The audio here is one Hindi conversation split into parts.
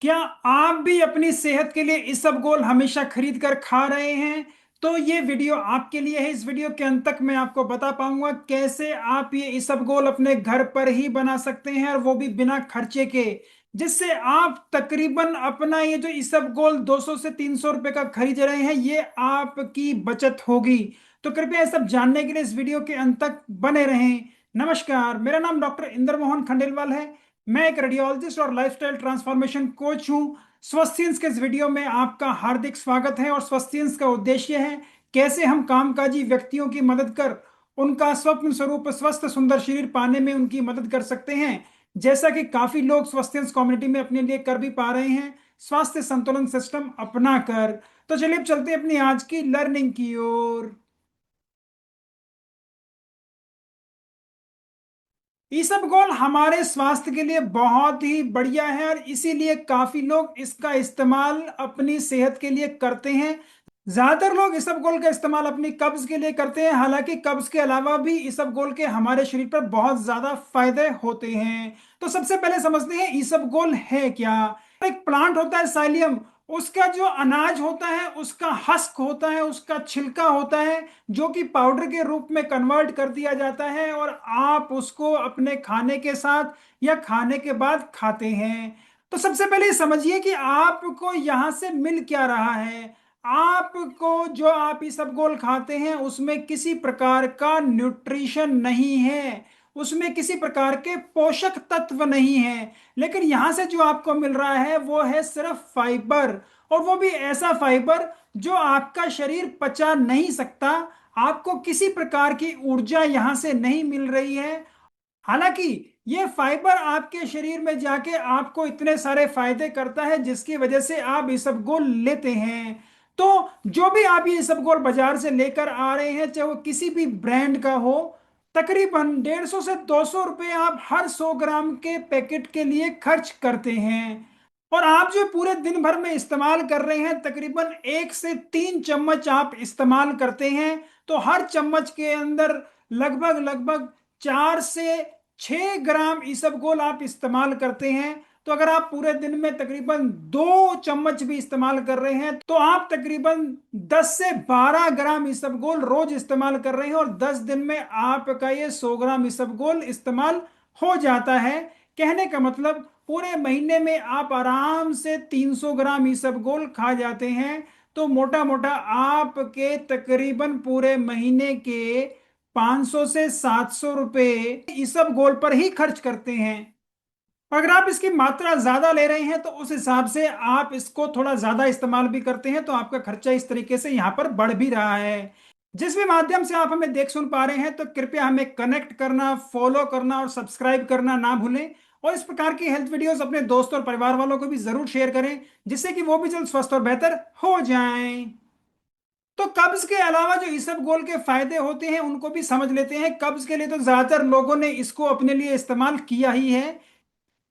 क्या आप भी अपनी सेहत के लिए इसबगोल हमेशा खरीद कर खा रहे हैं? तो ये वीडियो आपके लिए है। इस वीडियो के अंत तक मैं आपको बता पाऊंगा कैसे आप ये इसबगोल अपने घर पर ही बना सकते हैं, और वो भी बिना खर्चे के, जिससे आप तकरीबन अपना ये जो इसबगोल 200 से 300 रुपए का खरीद रहे हैं, ये आपकी बचत होगी। तो कृपया ये सब जानने के लिए इस वीडियो के अंत तक बने रहें। नमस्कार, मेरा नाम डॉक्टर इंद्र मोहन खंडेलवाल है। मैं एक रेडियोलॉजिस्ट और लाइफस्टाइल ट्रांसफॉर्मेशन कोच हूं। स्वस्थियंस के इस वीडियो में आपका हार्दिक स्वागत है। और स्वस्थियंस का उद्देश्य है कैसे हम कामकाजी व्यक्तियों की मदद कर उनका स्वप्न स्वरूप स्वस्थ सुंदर शरीर पाने में उनकी मदद कर सकते हैं, जैसा कि काफी लोग स्वस्थियंस कम्युनिटी में अपने लिए कर भी पा रहे हैं, स्वास्थ्य संतुलन सिस्टम अपना कर। तो चलिए अब चलते हैं अपनी आज की लर्निंग की ओर। इसबगोल हमारे स्वास्थ्य के लिए बहुत ही बढ़िया है, और इसीलिए काफी लोग इसका इस्तेमाल अपनी सेहत के लिए करते हैं। ज्यादातर लोग इसबगोल का इस्तेमाल अपनी कब्ज के लिए करते हैं, हालांकि कब्ज के अलावा भी इसबगोल के हमारे शरीर पर बहुत ज्यादा फायदे होते हैं। तो सबसे पहले समझते हैं इसबगोल है क्या। एक प्लांट होता है साइलियम, उसका जो अनाज होता है, उसका हस्क होता है, उसका छिलका होता है, जो कि पाउडर के रूप में कन्वर्ट कर दिया जाता है, और आप उसको अपने खाने के साथ या खाने के बाद खाते हैं। तो सबसे पहले समझिए कि आपको यहां से मिल क्या रहा है। आपको जो आप इसबगोल खाते हैं उसमें किसी प्रकार का न्यूट्रिशन नहीं है, उसमें किसी प्रकार के पोषक तत्व नहीं है। लेकिन यहां से जो आपको मिल रहा है वो है सिर्फ फाइबर, और वो भी ऐसा फाइबर जो आपका शरीर पचा नहीं सकता। आपको किसी प्रकार की ऊर्जा यहां से नहीं मिल रही है। हालांकि ये फाइबर आपके शरीर में जाके आपको इतने सारे फायदे करता है, जिसकी वजह से आप इसबगोल लेते हैं। तो जो भी आप ये इसबगोल बाजार से लेकर आ रहे हैं, चाहे वो किसी भी ब्रांड का हो, तकरीबन 150 से 200 रुपए आप हर 100 ग्राम के पैकेट के लिए खर्च करते हैं। और आप जो पूरे दिन भर में इस्तेमाल कर रहे हैं, तकरीबन 1 से 3 चम्मच आप इस्तेमाल करते हैं। तो हर चम्मच के अंदर लगभग लगभग 4 से 6 ग्राम इसबगोल आप इस्तेमाल करते हैं। तो अगर आप पूरे दिन में तकरीबन 2 चम्मच भी इस्तेमाल कर रहे हैं, तो आप तकरीबन 10 से 12 ग्राम इसबगोल रोज इस्तेमाल कर रहे हैं, और 10 दिन में आपका ये 100 ग्राम इसबगोल इस्तेमाल हो जाता है। कहने का मतलब पूरे महीने में आप आराम से 300 ग्राम इसबगोल खा जाते हैं। तो मोटा मोटा आपके तकरीबन पूरे महीने के 500 से 700 रुपए इसबगोल पर ही खर्च करते हैं। अगर आप इसकी मात्रा ज्यादा ले रहे हैं, तो उस हिसाब से आप इसको थोड़ा ज्यादा इस्तेमाल भी करते हैं, तो आपका खर्चा इस तरीके से यहाँ पर बढ़ भी रहा है। जिस भी माध्यम से आप हमें देख सुन पा रहे हैं, तो कृपया हमें कनेक्ट करना, फॉलो करना और सब्सक्राइब करना ना भूलें। और इस प्रकार की हेल्थ वीडियोस अपने दोस्त और परिवार वालों को भी जरूर शेयर करें, जिससे कि वो भी जल्द स्वस्थ और बेहतर हो जाएं। तो कब्ज के अलावा जो इसबगोल के फायदे होते हैं उनको भी समझ लेते हैं। कब्ज के लिए तो ज्यादातर लोगों ने इसको अपने लिए इस्तेमाल किया ही है।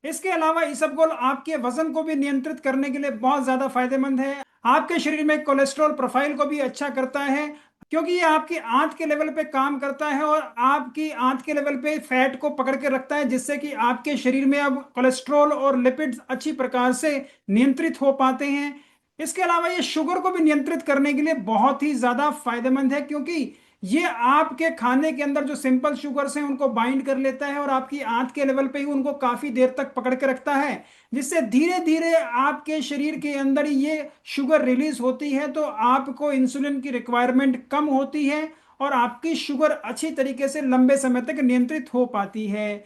इसके अलावा इसबगोल आपके वजन को भी नियंत्रित करने के लिए बहुत ज्यादा फायदेमंद है। आपके शरीर में कोलेस्ट्रॉल प्रोफाइल को भी अच्छा करता है, क्योंकि ये आपकी आंत के लेवल पे काम करता है, और आपकी आंत के लेवल पे फैट को पकड़ के रखता है, जिससे कि आपके शरीर में अब कोलेस्ट्रॉल और लिपिड्स अच्छी प्रकार से नियंत्रित हो पाते हैं। इसके अलावा ये शुगर को भी नियंत्रित करने के लिए बहुत ही ज्यादा फायदेमंद है, क्योंकि ये आपके खाने के अंदर जो सिंपल शुगर्स हैं उनको बाइंड कर लेता है, और आपकी आंत के लेवल पे ही उनको काफी देर तक पकड़ के रखता है, जिससे धीरे धीरे आपके शरीर के अंदर ये शुगर रिलीज होती है, तो आपको इंसुलिन की रिक्वायरमेंट कम होती है, और आपकी शुगर अच्छी तरीके से लंबे समय तक नियंत्रित हो पाती है।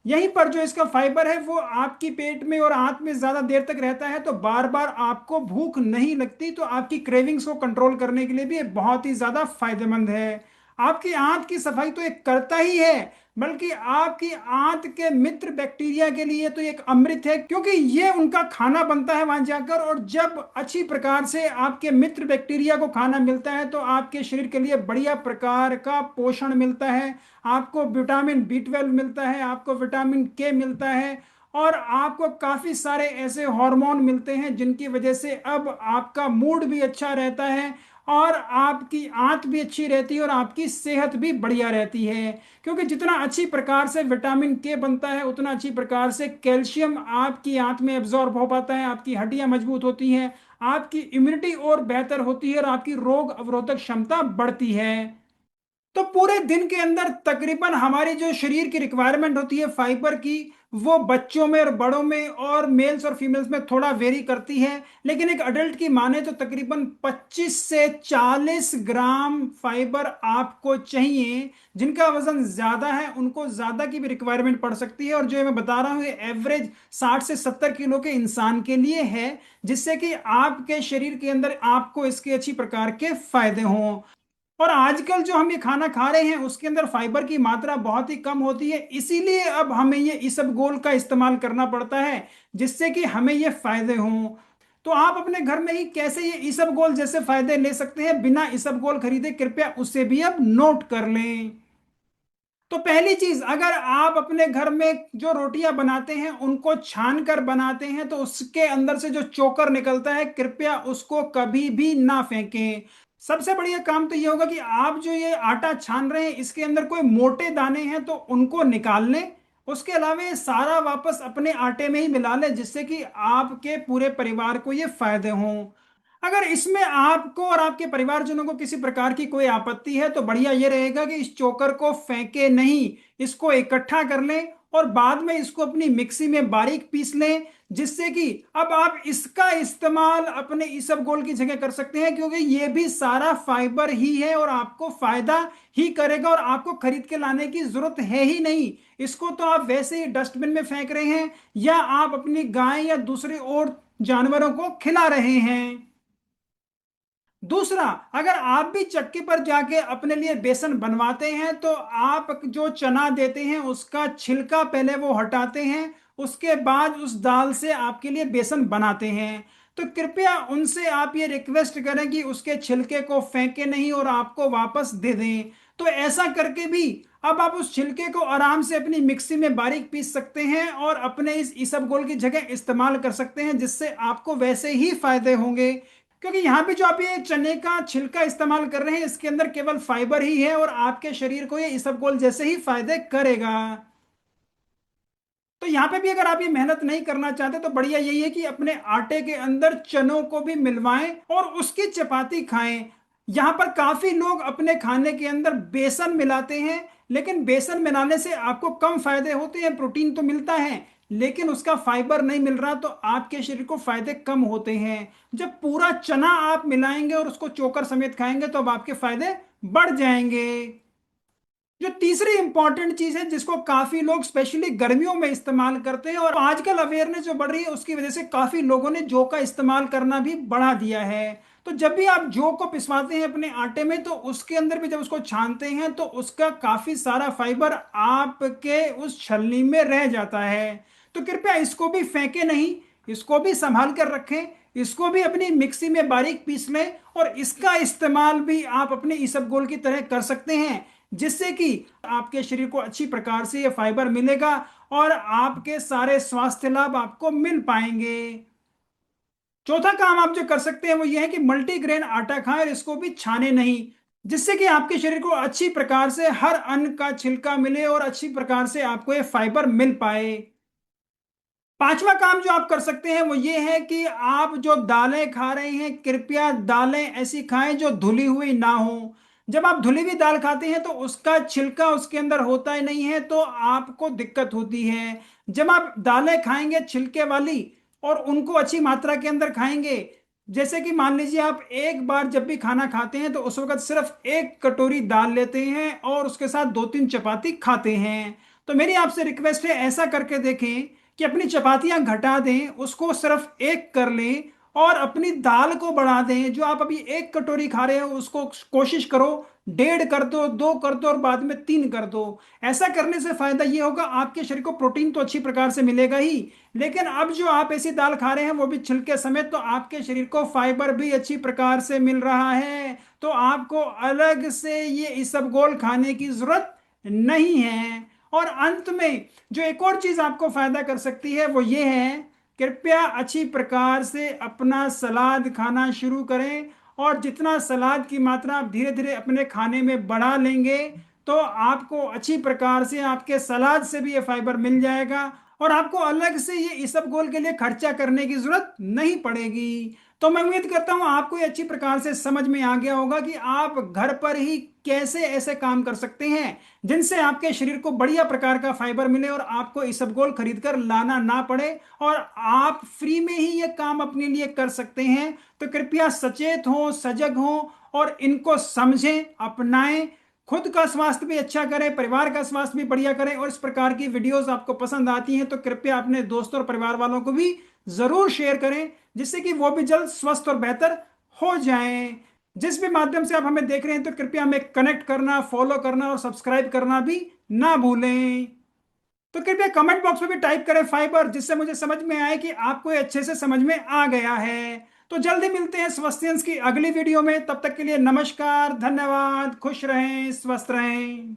यहीं पर जो इसका फाइबर है वो आपकी पेट में और आंत में ज्यादा देर तक रहता है, तो बार बार आपको भूख नहीं लगती, तो आपकी क्रेविंग्स को कंट्रोल करने के लिए भी ये बहुत ही ज्यादा फायदेमंद है। आपकी आंत की सफाई तो एक करता ही है, बल्कि आपकी आंत के मित्र बैक्टीरिया के लिए तो एक अमृत है, क्योंकि ये उनका खाना बनता है वहां जाकर, और जब अच्छी प्रकार से आपके मित्र बैक्टीरिया को खाना मिलता है, तो आपके शरीर के लिए बढ़िया प्रकार का पोषण मिलता है। आपको विटामिन B12 मिलता है, आपको विटामिन के मिलता है, और आपको काफी सारे ऐसे हार्मोन मिलते हैं जिनकी वजह से अब आपका मूड भी अच्छा रहता है, और आपकी आंत भी अच्छी रहती है और आपकी सेहत भी बढ़िया रहती है। क्योंकि जितना अच्छी प्रकार से विटामिन के बनता है उतना अच्छी प्रकार से कैल्शियम आपकी आंत में एब्जॉर्ब हो पाता है, आपकी हड्डियां मजबूत होती हैं, आपकी इम्यूनिटी और बेहतर होती है और आपकी रोग अवरोधक क्षमता बढ़ती है। तो पूरे दिन के अंदर तकरीबन हमारी जो शरीर की रिक्वायरमेंट होती है फाइबर की, वो बच्चों में और बड़ों में और मेल्स और फीमेल्स में थोड़ा वेरी करती है। लेकिन एक अडल्ट की माने तो तकरीबन 25 से 40 ग्राम फाइबर आपको चाहिए। जिनका वजन ज्यादा है उनको ज्यादा की भी रिक्वायरमेंट पड़ सकती है, और जो मैं बता रहा हूँ ये एवरेज 60 से 70 किलो के इंसान के लिए है, जिससे कि आपके शरीर के अंदर आपको इसके अच्छी प्रकार के फायदे हों। और आजकल जो हम ये खाना खा रहे हैं उसके अंदर फाइबर की मात्रा बहुत ही कम होती है, इसीलिए अब हमें ये इसबगोल का इस्तेमाल करना पड़ता है जिससे कि हमें ये फायदे हों। तो आप अपने घर में ही कैसे ये इसबगोल जैसे फायदे ले सकते हैं बिना इसबगोल खरीदे, कृपया उसे भी अब नोट कर लें। तो पहली चीज, अगर आप अपने घर में जो रोटियां बनाते हैं उनको छान कर बनाते हैं तो उसके अंदर से जो चोकर निकलता है कृपया उसको कभी भी ना फेंकें। सबसे बढ़िया काम तो ये होगा कि आप जो ये आटा छान रहे हैं इसके अंदर कोई मोटे दाने हैं तो उनको निकाल लें। उसके अलावा ये सारा वापस अपने आटे में ही मिला लें जिससे कि आपके पूरे परिवार को ये फायदे हों। अगर इसमें आपको और आपके परिवारजनों को किसी प्रकार की कोई आपत्ति है तो बढ़िया ये रहेगा कि इस चोकर को फेंके नहीं, इसको इकट्ठा कर लें और बाद में इसको अपनी मिक्सी में बारीक पीस लें, जिससे कि अब आप इसका इस्तेमाल अपने इसबगोल की जगह कर सकते हैं, क्योंकि ये भी सारा फाइबर ही है और आपको फायदा ही करेगा और आपको खरीद के लाने की जरूरत है ही नहीं। इसको तो आप वैसे ही डस्टबिन में फेंक रहे हैं या आप अपनी गाय या दूसरे और जानवरों को खिला रहे हैं। दूसरा, अगर आप भी चक्की पर जाके अपने लिए बेसन बनवाते हैं तो आप जो चना देते हैं उसका छिलका पहले वो हटाते हैं, उसके बाद उस दाल से आपके लिए बेसन बनाते हैं। तो कृपया उनसे आप ये रिक्वेस्ट करें कि उसके छिलके को फेंके नहीं और आपको वापस दे दें। तो ऐसा करके भी अब आप उस छिलके को आराम से अपनी मिक्सी में बारीक पीस सकते हैं और अपने इस इसबगोल की जगह इस्तेमाल कर सकते हैं, जिससे आपको वैसे ही फायदे होंगे। क्योंकि यहाँ पे जो आप ये चने का छिलका इस्तेमाल कर रहे हैं इसके अंदर केवल फाइबर ही है और आपके शरीर को ये इसबगोल जैसे ही फायदे करेगा। तो यहाँ पे भी अगर आप ये मेहनत नहीं करना चाहते तो बढ़िया यही है कि अपने आटे के अंदर चनों को भी मिलवाएं और उसकी चपाती खाएं। यहाँ पर काफी लोग अपने खाने के अंदर बेसन मिलाते हैं, लेकिन बेसन मिलाने से आपको कम फायदे होते हैं, प्रोटीन तो मिलता है लेकिन उसका फाइबर नहीं मिल रहा, तो आपके शरीर को फायदे कम होते हैं। जब पूरा चना आप मिलाएंगे और उसको चोकर समेत खाएंगे तो अब आपके फायदे बढ़ जाएंगे। जो तीसरी इंपॉर्टेंट चीज है जिसको काफी लोग स्पेशली गर्मियों में इस्तेमाल करते हैं, और आजकल अवेयरनेस जो बढ़ रही है उसकी वजह से काफी लोगों ने जौ का इस्तेमाल करना भी बढ़ा दिया है। तो जब भी आप जौ को पिसवाते हैं अपने आटे में तो उसके अंदर भी जब उसको छानते हैं तो उसका काफी सारा फाइबर आपके उस छलनी में रह जाता है। तो कृपया इसको भी फेंके नहीं, इसको भी संभाल कर रखें, इसको भी अपनी मिक्सी में बारीक पीस लें और इसका इस्तेमाल भी आप अपने इसबगोल की तरह कर सकते हैं, जिससे कि आपके शरीर को अच्छी प्रकार से ये फाइबर मिलेगा और आपके सारे स्वास्थ्य लाभ आपको मिल पाएंगे। चौथा काम आप जो कर सकते हैं वो ये है कि मल्टीग्रेन आटा खाएं और इसको भी छाने नहीं, जिससे कि आपके शरीर को अच्छी प्रकार से हर अन्न का छिलका मिले और अच्छी प्रकार से आपको ये फाइबर मिल पाए। पांचवा काम जो आप कर सकते हैं वो ये है कि आप जो दालें खा रहे हैं कृपया दालें ऐसी खाएं जो धुली हुई ना हो। जब आप धुली हुई दाल खाते हैं तो उसका छिलका उसके अंदर होता ही नहीं है तो आपको दिक्कत होती है। जब आप दालें खाएंगे छिलके वाली और उनको अच्छी मात्रा के अंदर खाएंगे, जैसे कि मान लीजिए आप एक बार जब भी खाना खाते हैं तो उस वक्त सिर्फ एक कटोरी दाल लेते हैं और उसके साथ दो तीन चपाती खाते हैं। तो मेरी आपसे रिक्वेस्ट है ऐसा करके देखें कि अपनी चपातियां घटा दें, उसको सिर्फ एक कर लें और अपनी दाल को बढ़ा दें। जो आप अभी एक कटोरी खा रहे हो उसको कोशिश करो डेढ़ कर दो, दो कर दो और बाद में तीन कर दो। ऐसा करने से फायदा ये होगा आपके शरीर को प्रोटीन तो अच्छी प्रकार से मिलेगा ही, लेकिन अब जो आप ऐसी दाल खा रहे हैं वो भी छिलके समेत, तो आपके शरीर को फाइबर भी अच्छी प्रकार से मिल रहा है, तो आपको अलग से ये इसबगोल खाने की जरूरत नहीं है। और अंत में जो एक और चीज आपको फायदा कर सकती है वो ये है, कृपया अच्छी प्रकार से अपना सलाद खाना शुरू करें और जितना सलाद की मात्रा आप धीरे धीरे अपने खाने में बढ़ा लेंगे तो आपको अच्छी प्रकार से आपके सलाद से भी ये फाइबर मिल जाएगा और आपको अलग से ये इसबगोल के लिए खर्चा करने की जरूरत नहीं पड़ेगी। तो मैं उम्मीद करता हूं आपको ये अच्छी प्रकार से समझ में आ गया होगा कि आप घर पर ही कैसे ऐसे काम कर सकते हैं जिनसे आपके शरीर को बढ़िया प्रकार का फाइबर मिले और आपको इसबगोल खरीद कर लाना ना पड़े और आप फ्री में ही ये काम अपने लिए कर सकते हैं। तो कृपया सचेत हो, सजग हो और इनको समझें, अपनाएं, खुद का स्वास्थ्य भी अच्छा करें, परिवार का स्वास्थ्य भी बढ़िया करें। और इस प्रकार की वीडियोस आपको पसंद आती हैं तो कृपया अपने दोस्तों और परिवार वालों को भी जरूर शेयर करें जिससे कि वो भी जल्द स्वस्थ और बेहतर हो जाएं। जिस भी माध्यम से आप हमें देख रहे हैं तो कृपया हमें कनेक्ट करना, फॉलो करना और सब्सक्राइब करना भी ना भूलें। तो कृपया कमेंट बॉक्स में भी टाइप करें फाइबर, जिससे मुझे समझ में आए कि आपको ये अच्छे से समझ में आ गया है। तो जल्दी मिलते हैं स्वास्थ्यंस की अगली वीडियो में, तब तक के लिए नमस्कार, धन्यवाद, खुश रहें, स्वस्थ रहें।